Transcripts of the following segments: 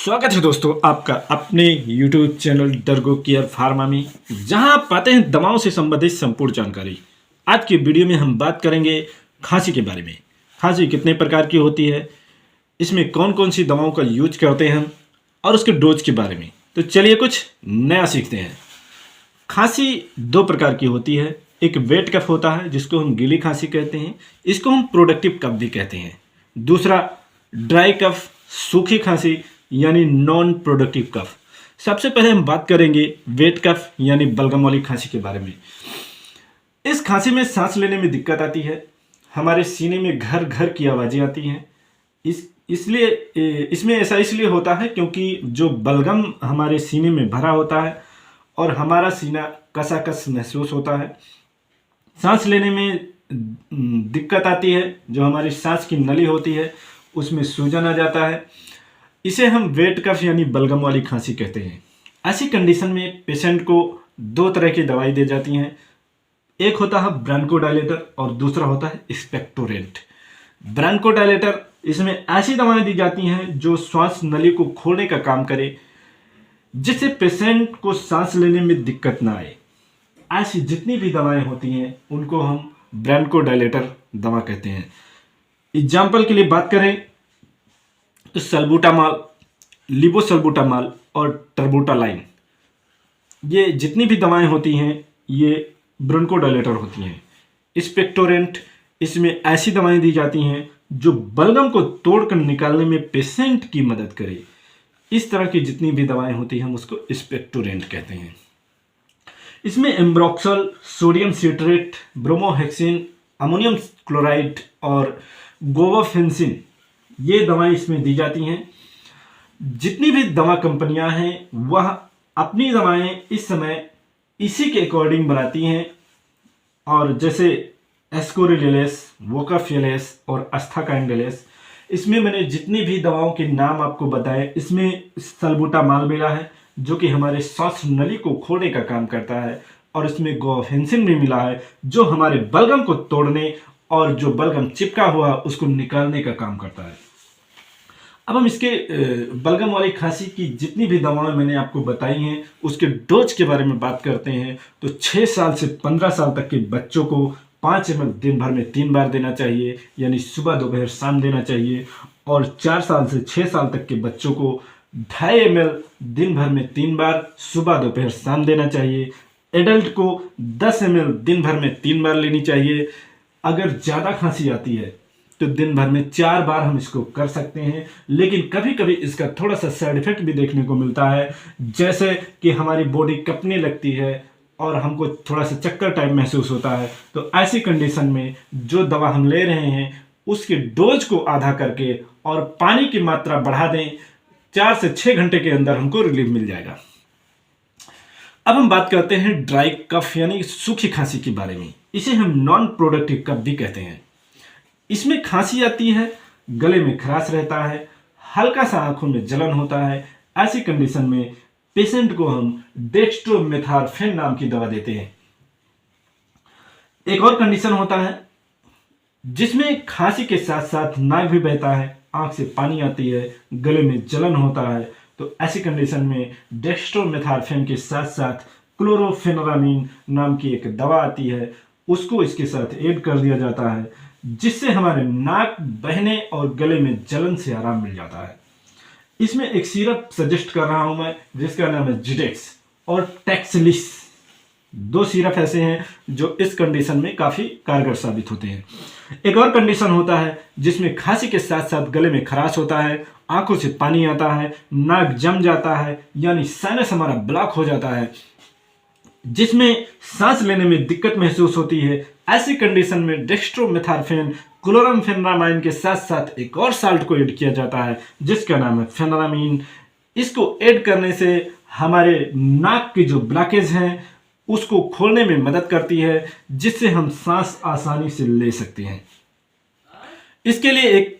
स्वागत है दोस्तों आपका अपने YouTube चैनल डरगो केयर फार्मा में, जहां आप पाते हैं दवाओं से संबंधित संपूर्ण जानकारी। आज की वीडियो में हम बात करेंगे खांसी के बारे में। खांसी कितने प्रकार की होती है, इसमें कौन कौन सी दवाओं का यूज करते हैं और उसके डोज के बारे में। तो चलिए कुछ नया सीखते हैं। खांसी दो प्रकार की होती है। एक वेट कफ होता है जिसको हम गीली खांसी कहते हैं, इसको हम प्रोडक्टिव कफ भी कहते हैं। दूसरा ड्राई कफ, सूखी खांसी यानी नॉन प्रोडक्टिव कफ। सबसे पहले हम बात करेंगे वेट कफ यानी बलगम वाली खांसी के बारे में। इस खांसी में सांस लेने में दिक्कत आती है, हमारे सीने में घर घर की आवाज़ें आती हैं। इसलिए इसमें ऐसा इसलिए होता है क्योंकि जो बलगम हमारे सीने में भरा होता है और हमारा सीना कसाकस महसूस होता है। सांस लेने में दिक्कत आती है, जो हमारी सांस की नली होती है उसमें सूजन आ जाता है। इसे हम वेट कफ यानी बलगम वाली खांसी कहते हैं। ऐसी कंडीशन में पेशेंट को दो तरह की दवाई दी जाती हैं। एक होता है ब्रोंकोडायलेटर और दूसरा होता है एक्सपेक्टोरेंट। ब्रोंकोडायलेटर, इसमें ऐसी दवाएं दी जाती हैं जो श्वास नली को खोलने का काम करे, जिससे पेशेंट को सांस लेने में दिक्कत ना आए। ऐसी जितनी भी दवाएं होती हैं उनको हम ब्रोंकोडायलेटर दवा कहते हैं। एग्जाम्पल के लिए बात करें तो सल्बूटामॉल, लिबोसल्बूटामॉल और टर्बोटालाइन, ये जितनी भी दवाएं होती हैं ये ब्रोंकोडायलेटर होती हैं। एक्सपेक्टोरेंट, इसमें ऐसी दवाएं दी जाती हैं जो बलगम को तोड़कर निकालने में पेशेंट की मदद करे। इस तरह की जितनी भी दवाएं होती हैं हम उसको एक्सपेक्टोरेंट कहते हैं। इसमें ambroxol, sodium citrate, bromhexine, ammonium chloride और गोवाफेंसिन, ये दवाएं इसमें दी जाती हैं। जितनी भी दवा कंपनियां हैं वह अपनी दवाएं इस समय इसी के अकॉर्डिंग बनाती हैं। और जैसे एस्कोरिलेस, वोकाफिलेस और अस्थाकाइंडेलेस, इसमें मैंने जितनी भी दवाओं के नाम आपको बताए, इसमें सल्बूटामॉल मिला है जो कि हमारे सांस नली को खोलने का काम करता है, और इसमें गोवाफेंसिन भी मिला है जो हमारे बलगम को तोड़ने और जो बलगम चिपका हुआ उसको निकालने का काम करता है। अब हम इसके बलगम वाली खांसी की जितनी भी दवाएं मैंने आपको बताई हैं उसके डोज के बारे में बात करते हैं। तो 6 साल से 15 साल तक के बच्चों को 5 ml दिन भर में 3 बार देना चाहिए, यानी सुबह दोपहर शाम देना चाहिए। और 4 साल से 6 साल तक के बच्चों को 2.5 ml दिन भर में 3 बार सुबह दोपहर शाम देना चाहिए। एडल्ट को 10 ml दिन भर में 3 बार लेनी चाहिए। अगर ज़्यादा खांसी आती है तो दिन भर में 4 बार हम इसको कर सकते हैं, लेकिन कभी कभी इसका थोड़ा सा साइड इफेक्ट भी देखने को मिलता है, जैसे कि हमारी बॉडी कँपने लगती है और हमको थोड़ा सा चक्कर टाइप महसूस होता है। तो ऐसी कंडीशन में जो दवा हम ले रहे हैं उसके डोज को आधा करके और पानी की मात्रा बढ़ा दें, 4 से 6 घंटे के अंदर हमको रिलीफ मिल जाएगा। अब हम बात करते हैं ड्राई कफ यानी सूखी खांसी के बारे में। इसे हम नॉन प्रोडक्टिव कफ भी कहते हैं। इसमें खांसी आती है, गले में खराश रहता है, हल्का सा आंखों में जलन होता है। ऐसी कंडीशन में पेशेंट को हम डेक्स्ट्रोमेथार्फेन नाम की दवा देते हैं। एक और कंडीशन होता है जिसमें खांसी के साथ साथ नाक भी बहता है, आंख से पानी आती है, गले में जलन होता है। तो ऐसी कंडीशन में डेक्स्ट्रोमेथार्फेन के साथ साथ क्लोरोफेनरामीन नाम की एक दवा आती है, उसको इसके साथ ऐड कर दिया जाता है, जिससे हमारे नाक बहने और गले में जलन से आराम मिल जाता है। इसमें एक सिरप सजेस्ट कर रहा हूं मैं जिसका नाम है जिडेक्स और टैक्सलिस। 2 सिरप ऐसे हैं जो इस कंडीशन में काफ़ी कारगर साबित होते हैं। एक और कंडीशन होता है जिसमें खांसी के साथ साथ गले में खराश होता है, आंखों से पानी आता है, नाक जम जाता है, यानी साइनस हमारा ब्लॉक हो जाता है, जिसमें सांस लेने में दिक्कत महसूस होती है। ऐसी कंडीशन में डेक्स्ट्रोमेथार्फेन, क्लोरमफेनामाइन के साथ साथ एक और साल्ट को ऐड किया जाता है जिसका नाम है फेनारामीन। इसको ऐड करने से हमारे नाक के जो ब्लॉकेज हैं उसको खोलने में मदद करती है, जिससे हम सांस आसानी से ले सकते हैं। इसके लिए एक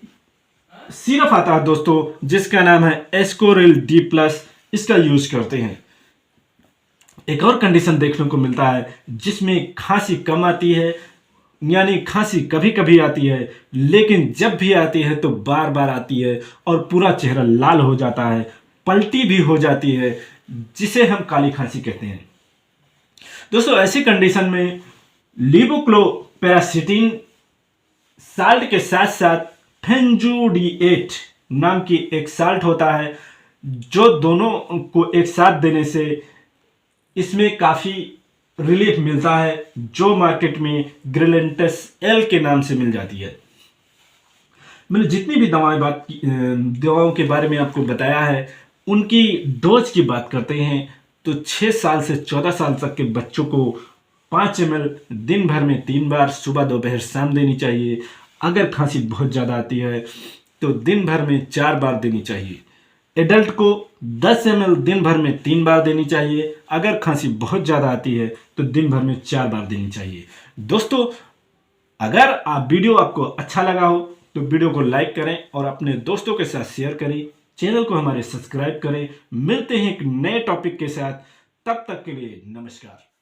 सिरप आता है दोस्तों जिसका नाम है एस्कोरिल D+, इसका यूज करते हैं। एक और कंडीशन देखने को मिलता है जिसमें खांसी कम आती है, यानी खांसी कभी कभी आती है, लेकिन जब भी आती है तो बार बार आती है और पूरा चेहरा लाल हो जाता है। पलटी भी हो जाती है, जिसे हम काली खांसी कहते हैं। दोस्तों ऐसी कंडीशन में लीवोक्लोपेरासिटिन साल्ट के साथ साथ फेंजोडिएट नाम की एक साल्ट होता है, जो दोनों को एक साथ देने से इसमें काफ़ी रिलीफ मिलता है, जो मार्केट में ग्रिलेंटस एल के नाम से मिल जाती है। मैंने जितनी भी दवाओं के बारे में आपको बताया है, उनकी डोज की बात करते हैं तो 6 साल से 14 साल तक के बच्चों को 5 ml दिन भर में 3 बार सुबह दोपहर शाम देनी चाहिए। अगर खांसी बहुत ज़्यादा आती है तो दिन भर में 4 बार देनी चाहिए। एडल्ट को 10 ml दिन भर में 3 बार देनी चाहिए। अगर खांसी बहुत ज़्यादा आती है तो दिन भर में 4 बार देनी चाहिए। दोस्तों अगर वीडियो आपको अच्छा लगा हो तो वीडियो को लाइक करें और अपने दोस्तों के साथ शेयर करें। चैनल को हमारे सब्सक्राइब करें। मिलते हैं एक नए टॉपिक के साथ, तब तक के लिए नमस्कार।